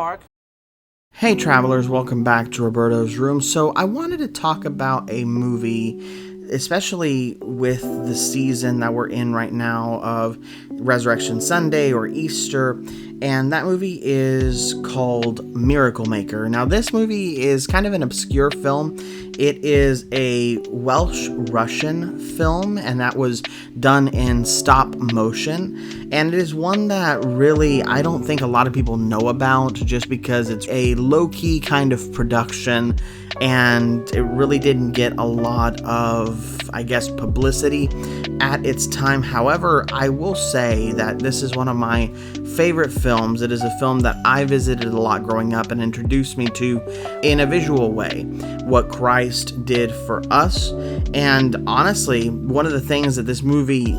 Mark. Hey travelers, welcome back to Roberto's Room. So I wanted to talk about a movie, especially with the season that we're in right now of Resurrection Sunday or Easter, and that movie is called Miracle Maker. Now this movie is kind of an obscure film. It is a Welsh-Russian film, and that was done in stop motion, and it is one that really I don't think a lot of people know about, just because it's a low-key kind of production and it really didn't get a lot of, I guess, publicity at its time. However, I will say that this is one of my favorite films. It is a film that I visited a lot growing up and introduced me to, in a visual way, what Christ did for us. And honestly, one of the things that this movie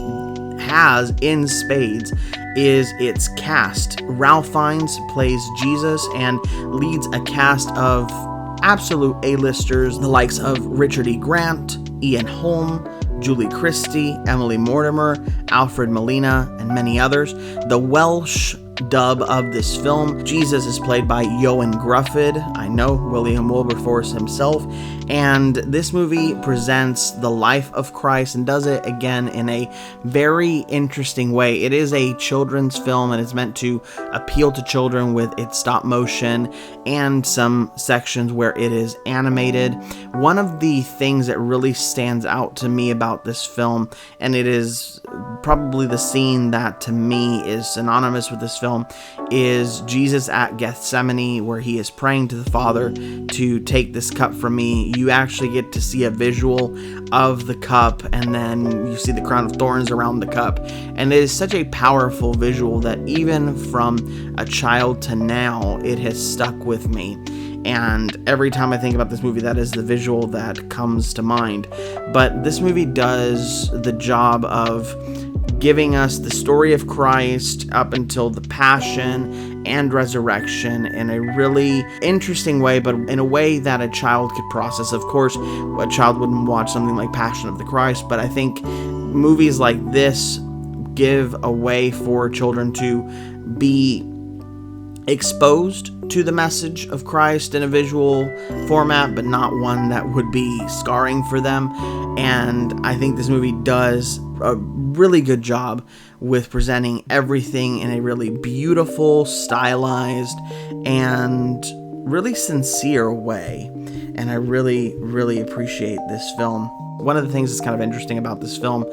has in spades is its cast. Ralph Fiennes plays Jesus and leads a cast of absolute A-listers, the likes of Richard E. Grant, Ian Holm, Julie Christie, Emily Mortimer, Alfred Molina, and many others. The Welsh dub of this film, Jesus is played by Ioan Gruffydd, I know, William Wilberforce himself, and this movie presents the life of Christ and does it again in a very interesting way. It is a children's film and it's meant to appeal to children with its stop motion and some sections where it is animated. One of the things that really stands out to me about this film, and it is probably the scene that to me is synonymous with this film, is Jesus at Gethsemane, where he is praying to the Father to take this cup from me. You actually get to see a visual of the cup, and then you see the crown of thorns around the cup, and it is such a powerful visual that even from a child to now, it has stuck with me. And every time I think about this movie, that is the visual that comes to mind. But this movie does the job of giving us the story of Christ up until the Passion and Resurrection in a really interesting way, but in a way that a child could process. Of course, a child wouldn't watch something like Passion of the Christ, but I think movies like this give a way for children to be exposed to the message of Christ in a visual format, but not one that would be scarring for them. And I think this movie does a really good job with presenting everything in a really beautiful, stylized, and really sincere way. And I really, really appreciate this film. One of the things that's kind of interesting about this film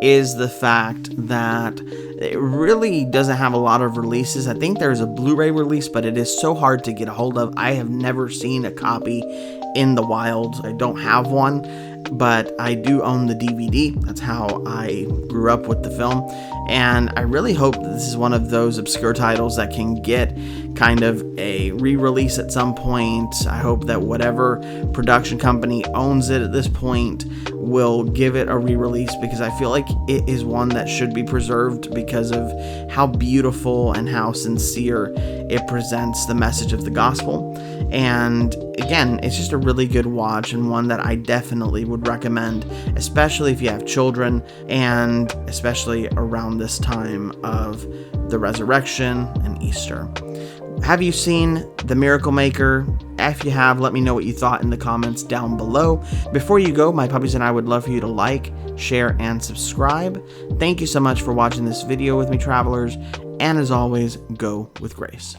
is the fact that it really doesn't have a lot of releases. I think there's a Blu-ray release, but it is so hard to get a hold of. I have never seen a copy in the wild. I don't have one, but I do own the DVD. That's how I grew up with the film. And I really hope that this is one of those obscure titles that can get kind of a re-release at some point. I hope that whatever production company owns it at this point will give it a re-release, because I feel like it is one that should be preserved because of how beautiful and how sincere it presents the message of the gospel. And again, it's just a really good watch, and one that I definitely would recommend, especially if you have children, and especially around this time of the resurrection and Easter. Have you seen The Miracle Maker? If you have, let me know what you thought in the comments down below. Before you go, my puppies and I would love for you to like, share, and subscribe. Thank you so much for watching this video with me, travelers, and as always, go with grace.